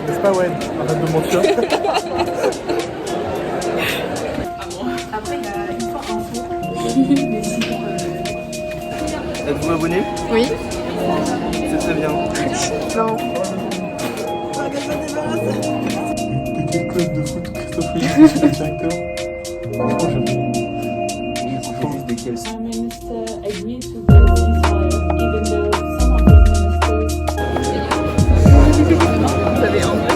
N'est-ce pas, ouais? Arrête de mentir. Après, il y a une fois info. Mais sinon. Êtes-vous abonné? Oui. C'est très bien. Non. Petit club de foot, Christophe Rieu, le directeur. Franchement, j'aime bien. Prime Minister agreed to the ceasefire, even though some of his ministers. Vous avez un peu.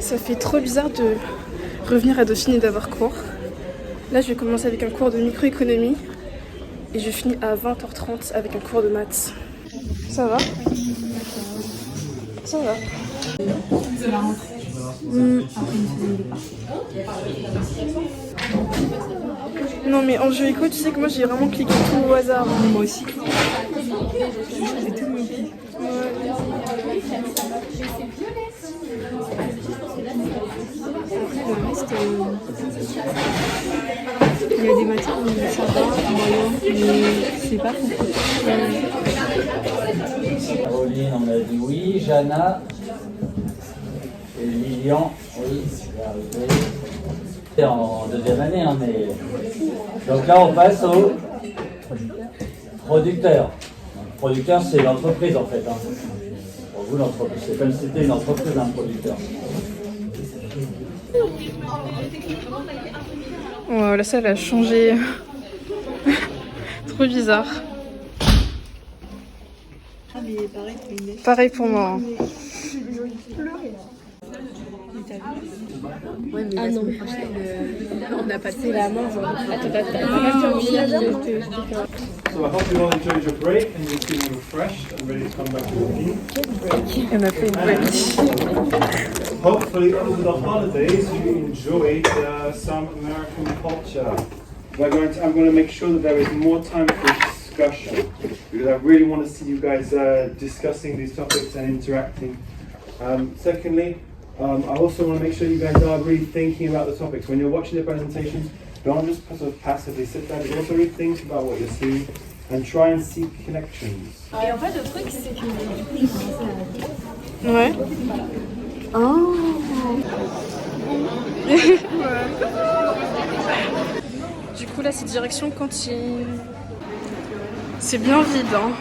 Ça fait trop bizarre de revenir à Dauphine et d'avoir cours. Là, je vais commencer avec un cours de microéconomie et je finis à 20h30 avec un cours de maths. Ça va? Ça va. C'est la rentrée. Après une semaine de part. Non mais en jeu éco, tu sais que moi j'ai vraiment cliqué tout au hasard. Moi aussi. J'ai tout mis au pied. Après, le reste, il y a des matières où ça va, moyen, mais c'est pas beaucoup. Caroline, on a dit oui. Jana et Lilian, oui, c'est arrivé. C'est en deuxième année, hein, mais... Donc là, on passe au producteur. Donc, producteur, c'est l'entreprise, en fait. Hein. Pour vous, l'entreprise, c'est comme si c'était une entreprise, un producteur. Wow, la salle a changé. Trop bizarre. Ah, mais pareil, tu mets Pareil pour moi. Ouais, mais la semaine prochaine, on n'a pas de la main. So I hope you all enjoyed your break and you're feeling refreshed and ready to come back to routine. On a fait une break. Hopefully over the holidays you enjoyed some American culture. I'm going to make sure that there is more time for discussion because I really want to see you guys discussing these topics and interacting. Secondly, I also want to make sure you guys are really thinking about the topics. When you're watching the presentations, don't just sort of passively sit there, but also really think about what you're seeing and try and seek connections. Et en fait, le truc, c'est que du coup, j'ai commencé à... Ouais. Oh. Du coup là c'est direction cantine. C'est bien vide hein.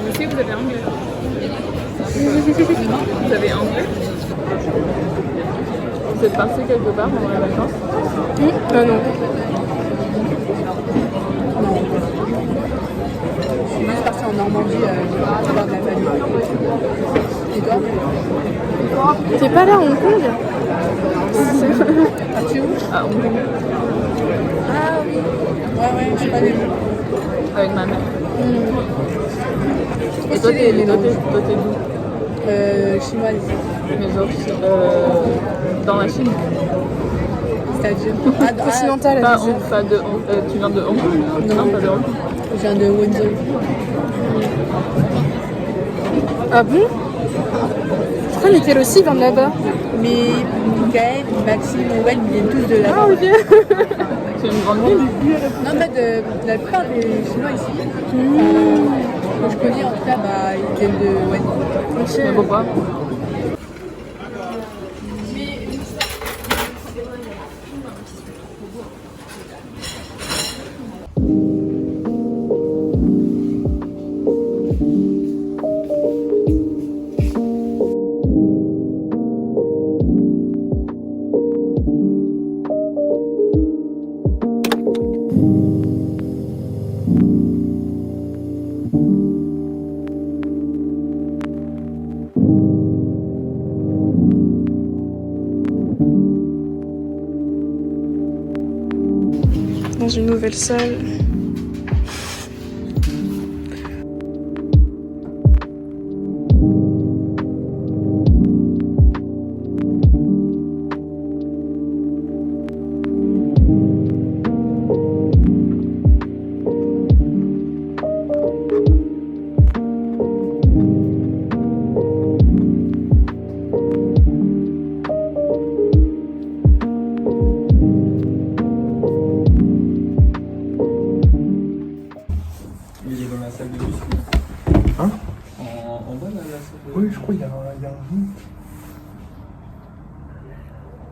Je sais que vous avez un bleu. Vous avez un bleu. Vous êtes parti quelque part pendant les vacances? Non. Moi, je suis partie en Normandie voir de la famille. Et toi? T'es pas là à Hong Kong? Ah, tu es où? À Hong Kong. Ah oui. Ouais, je suis pas venue. Avec ma mère. Et Trop toi, stylé, les t'es noms. d'où? Chinoise. Les autres dans la Chine. C'est-à-dire Continentale. Pas de Hong. Tu viens de Hong Kong? Non, pas de Hong Kong. Je viens de Wenzhou. Ah bon? Je crois Mickaël aussi vient de là-bas. Mais Mickaël, Maxime, Owen, ils viennent tous de là-bas. Ah ok. C'est une grande ville. Non, en fait, la plupart des Chinois ici, que je connais en tout cas, ils viennent de Wenzhou. Mais pourquoi? dans une nouvelle salle. Il est dans la salle de muscu. Hein? En bas, là, la salle de... Oui, je crois qu'il y a un...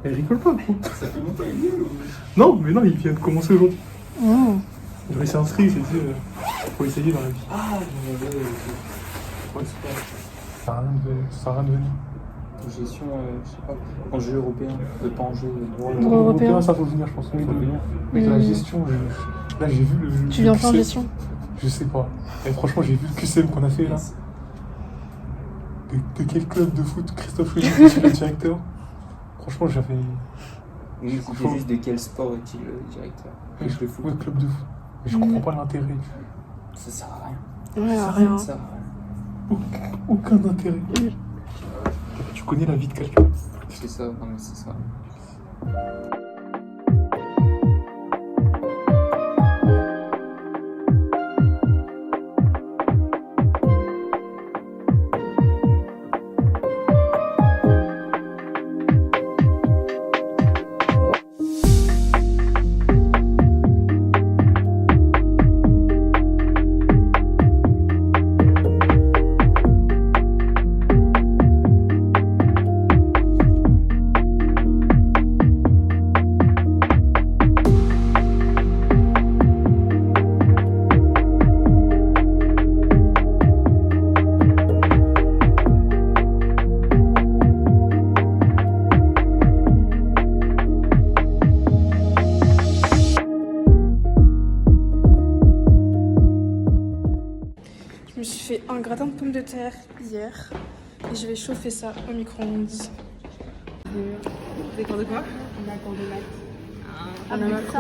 Elle rigole pas, gros. Ça fait longtemps qu'il est ou... Non, mais non, il vient de commencer aujourd'hui. Oh. Il s'est inscrit, il s'est dit, faut essayer dans la vie. Ah, je m'avais... Ouais, c'est pas... Ça sert à rien de venir. Gestion, je sais pas, enjeu européen, pas enjeu droit. Droit européen. Ça faut venir, je pense. Faut venir. Avec la Mm. gestion, là j'ai vu le... Tu viens faire en QCM. gestion? Je sais pas. Et franchement, j'ai vu le QCM qu'on a fait là. De quel club de foot Christophe Louis, je suis le directeur. Franchement, j'avais... Oui, c'était juste de quel sport est-il le directeur? Ouais, Le foot. ouais, club de foot. Mais je comprends pas l'intérêt. Ça sert à rien. Ouais, rien. Ça sert à rien. Aucun intérêt. Tu connais la vie de quelqu'un. C'est ça, non mais c'est ça. Je me suis fait un gratin de pommes de terre hier et je vais chauffer ça au micro-ondes. Des cours de quoi? On a cours de maths. On a maths.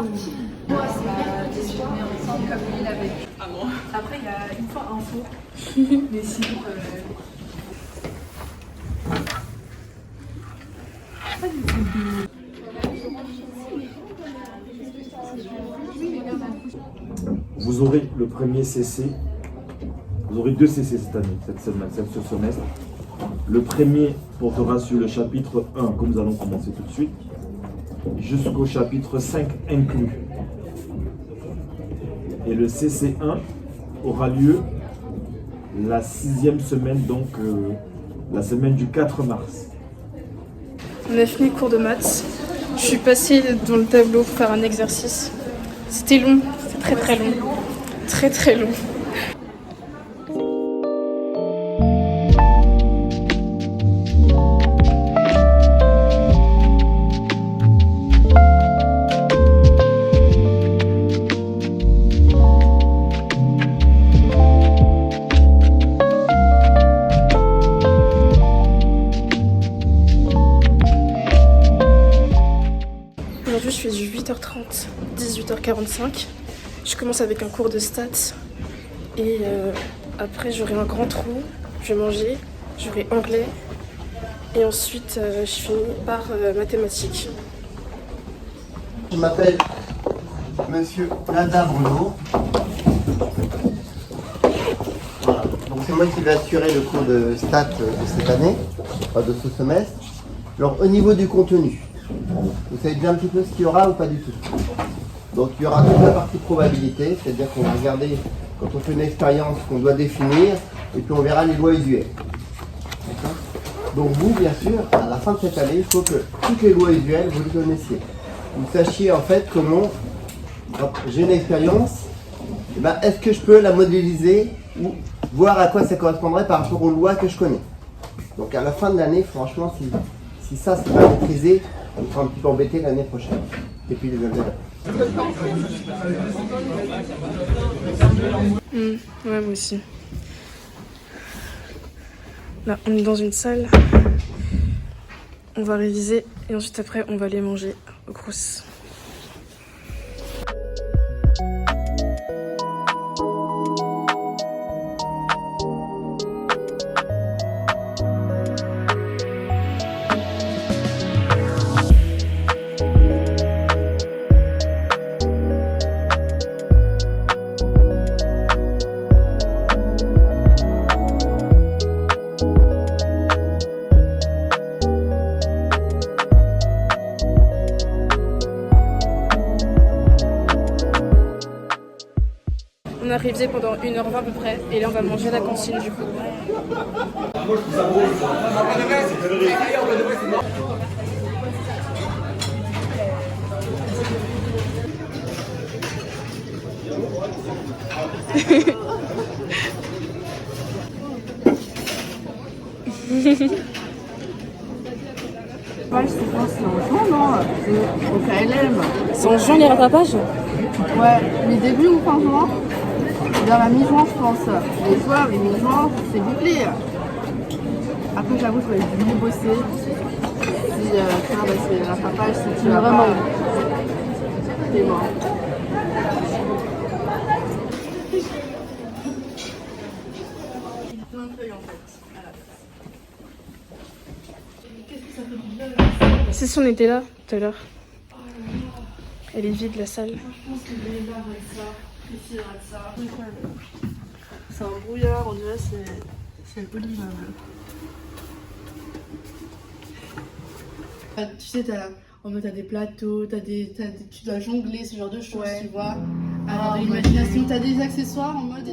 Après, il y a une fois un four. Mais sinon. Vous aurez le premier CC, vous aurez 2 CC cette année, ce semestre. Le premier portera sur le chapitre 1, que nous allons commencer tout de suite, jusqu'au chapitre 5 inclus. Et le CC1 aura lieu la 6e semaine, donc la semaine du 4 mars. On a fini le cours de maths. Je suis passée dans le tableau pour faire un exercice. C'était long, c'était très très long. Très très long. Aujourd'hui, je fais du 8h30, 18h45. Je commence avec un cours de stats et après j'aurai un grand trou, je vais manger, j'aurai anglais et ensuite je finis par mathématiques. Je m'appelle Monsieur Nada Bruno. Voilà. Donc c'est moi qui vais assurer le cours de stats de cette année, enfin de ce semestre. Alors au niveau du contenu, vous savez déjà un petit peu ce qu'il y aura ou pas du tout? Donc il y aura toute la partie probabilité, c'est-à-dire qu'on va regarder quand on fait une expérience qu'on doit définir, et puis on verra les lois usuelles. D'accord? Donc vous, bien sûr, à la fin de cette année, il faut que toutes les lois usuelles, vous les connaissiez. Vous sachiez en fait comment, j'ai une expérience, eh ben, est-ce que je peux la modéliser ou voir à quoi ça correspondrait par rapport aux lois que je connais. Donc à la fin de l'année, franchement, si ça c'est pas maîtrisé, on sera un petit peu embêté l'année prochaine. Et puis les années d'après. Ouais, moi aussi. Là, on est dans une salle. On va réviser et ensuite après, on va aller manger au Crous. a révisé pendant 1h20 à peu près. Et là, on va manger à la cantine du coup. C'est en juin les rattrapages? Ouais, mais début ou fin juin? Vers la mi-juin, je pense. Et toi, mais mi-juin, c'est bouclé. Après, j'avoue, je vais mieux bosser. Si tu vois, bah, c'est rattrapage, si tu vas Vraiment. C'est bon. C'est si on était là tout à l'heure. Elle est vide la salle. C'est un brouillard, on dirait c'est le haut de l'immeuble. Tu sais, t'as des plateaux, tu dois jongler, ce genre de choses, tu vois. Alors, l'imagination, t'as des accessoires en mode...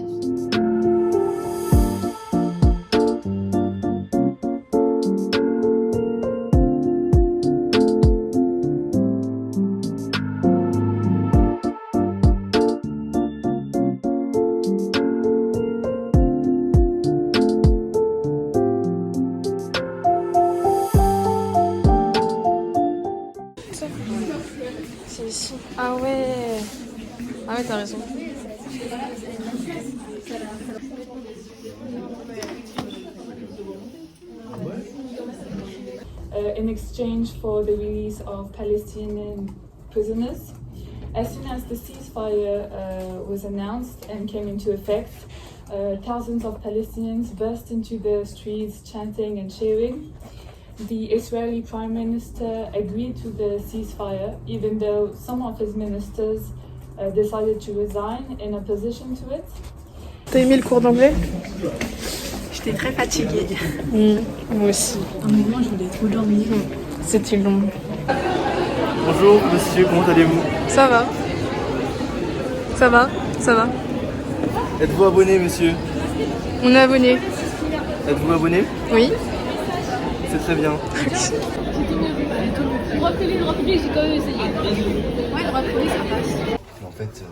C'est ici. Ah ouais. Ah ouais, t'as raison. In exchange for the release of Palestinian prisoners. As soon as the ceasefire was announced and came into effect, thousands of Palestinians burst into the streets chanting and cheering. The Israeli Prime Minister agreed to the ceasefire, even though some of his ministers decided to resign in opposition to it. T'as aimé le cours d'anglais? J'étais très fatiguée. Moi aussi. À un moment, je voulais trop dormir. C'était long. Bonjour monsieur, comment allez-vous? Ça va. Ça va. Ça va. Êtes-vous abonné monsieur? On est abonné. Êtes-vous abonné? Oui. C'est très bien. Droit privé, j'ai quand même essayé. Ouais, droit privé, ça passe. En fait...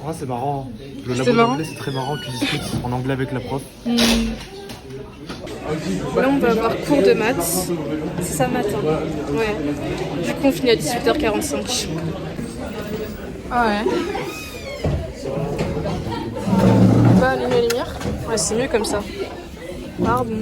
Ah, c'est marrant. Le C'est labo marrant. d'anglais, c'est très marrant. Tu discutes en anglais avec la prof. Là, on va avoir cours de maths. C'est ça, matin. Ouais. Du coup, on finit à 18h45. Ah ouais. On va allumer la lumière? Ouais, c'est mieux comme ça. Pardon.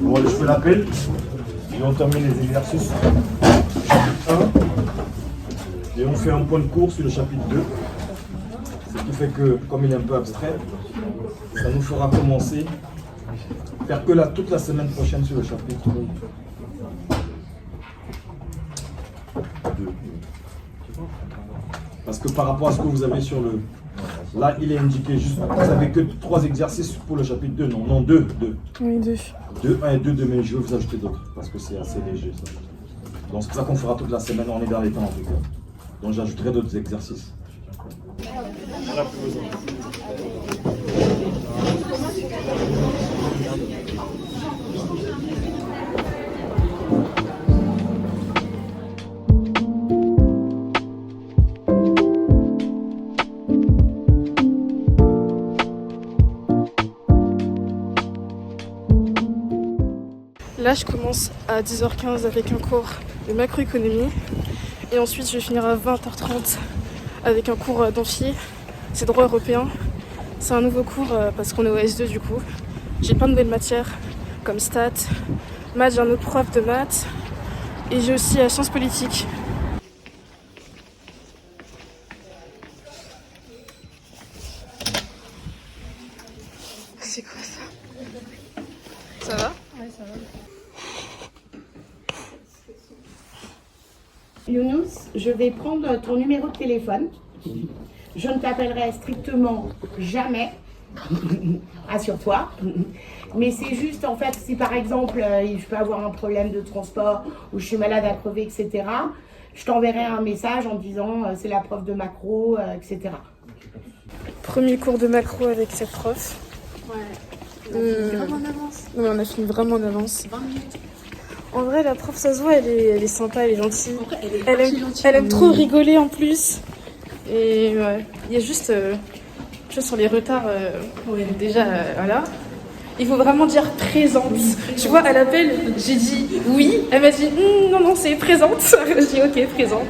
Bon, allez, je fais l'appel. Et on termine les exercices. Chapitre 1. Et on fait un point de cours sur le chapitre 2. Ce qui fait que, comme il est un peu abstrait, ça nous fera commencer, faire que toute la semaine prochaine sur le chapitre 2. Parce que par rapport à ce que vous avez sur le... Là, il est indiqué juste... Vous n'avez que 3 exercices pour le chapitre 2. Non, non, 2. Oui, 2. 2, 1 et 2, mais je vais vous ajouter d'autres, parce que c'est assez léger ça. Donc c'est pour ça qu'on fera toute la semaine, on est dans les temps en tout cas. Donc j'ajouterai d'autres exercices. Là, je commence à 10h15 avec un cours de macroéconomie. Et ensuite, je vais finir à 20h30 avec un cours d'amphi. C'est droit européen. C'est un nouveau cours parce qu'on est au S2 du coup. J'ai plein de nouvelles matières comme stats, maths, j'ai un autre prof de maths. Et j'ai aussi sciences politiques. C'est quoi ça? Ça va? Ouais, ça va. Younous, je vais prendre ton numéro de téléphone. Je ne t'appellerai strictement jamais, assure-toi. Mais c'est juste, en fait, si par exemple, je peux avoir un problème de transport ou je suis malade à crever, etc., je t'enverrai un message en disant c'est la prof de macro, etc. Premier cours de macro avec cette prof. Ouais. On a fini vraiment en avance. Ouais, on a fini vraiment en avance. 20 minutes. En vrai, la prof, ça se voit, elle est sympa, elle est gentille. En vrai, Elle aime trop rigoler en plus. Et ouais, il y a juste sur les retards, déjà, voilà. Il faut vraiment dire présente. Tu vois, elle appelle, j'ai dit oui. Elle m'a dit non, c'est présente. J'ai dit ok, présente.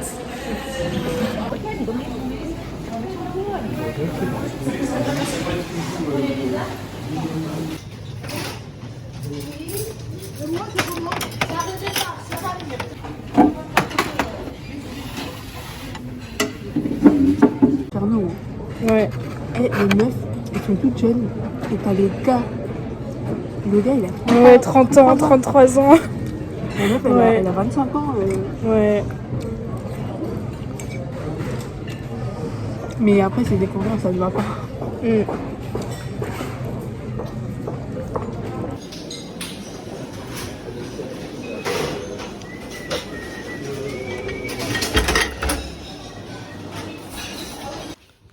Pardon. Ouais. Et les meufs, elles sont toutes jeunes. Et t'as les gars. Le gars, il a 30 Ouais, 30 ans, 33 ans. La meuf, elle a 25 ans. Ouais. Mais après, c'est découvert, ça ne va pas.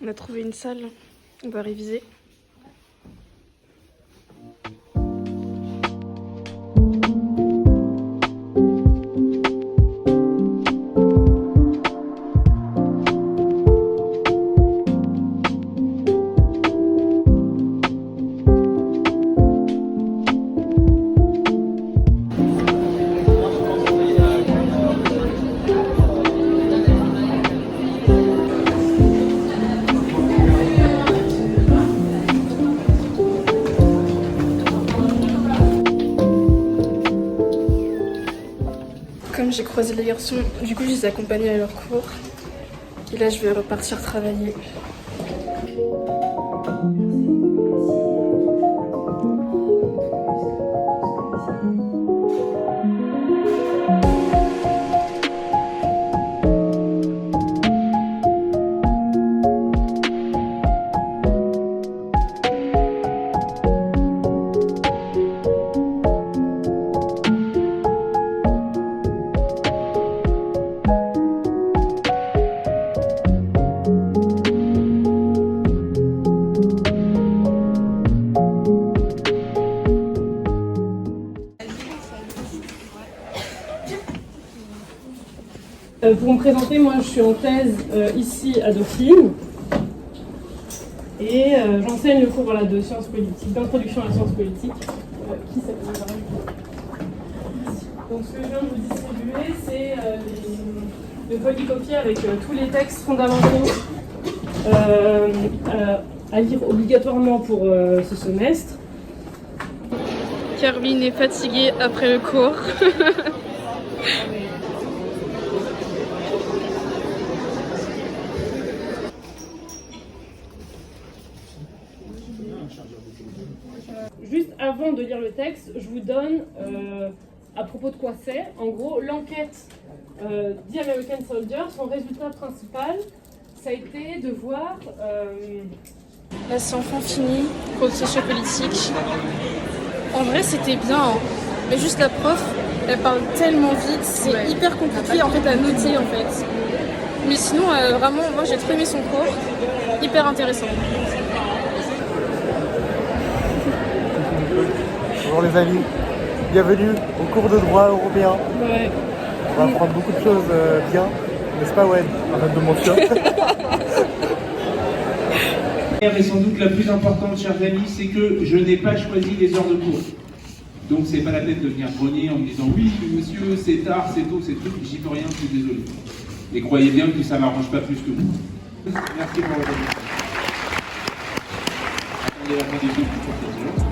On a trouvé une salle, on va réviser. Comme j'ai croisé les garçons, du coup je les ai accompagnés à leur cours. Et là je vais repartir travailler. Pour me présenter, moi je suis en thèse ici à Dauphine et j'enseigne le cours de sciences politiques, d'introduction à la science politique, qui s'appelle Marie. Donc ce que je viens de vous distribuer, c'est le polycopier avec tous les textes fondamentaux à lire obligatoirement pour ce semestre. Caroline est fatiguée après le cours. Juste avant de lire le texte, je vous donne à propos de quoi c'est. En gros, l'enquête The American Soldier, son résultat principal, ça a été de voir... Là c'est enfin fini, cours de sociopolitique. En vrai c'était bien, hein. Mais juste la prof, elle parle tellement vite, c'est hyper compliqué en fait à noter en fait. Mais sinon vraiment, moi j'ai trop aimé son cours, hyper intéressant. Bonjour les amis, bienvenue au cours de droit européen. Ouais. On va apprendre beaucoup de choses bien, n'est-ce pas Wen? Arrête de mentir. Et sans doute la plus importante, chers amis, c'est que je n'ai pas choisi les heures de cours. Donc c'est pas la peine de venir grogner en me disant oui monsieur c'est tard, c'est tôt, c'est tout, j'y peux rien, je suis désolé. Et croyez bien que ça m'arrange pas plus que vous. Merci pour votre attention. Attendez la fin des choses pour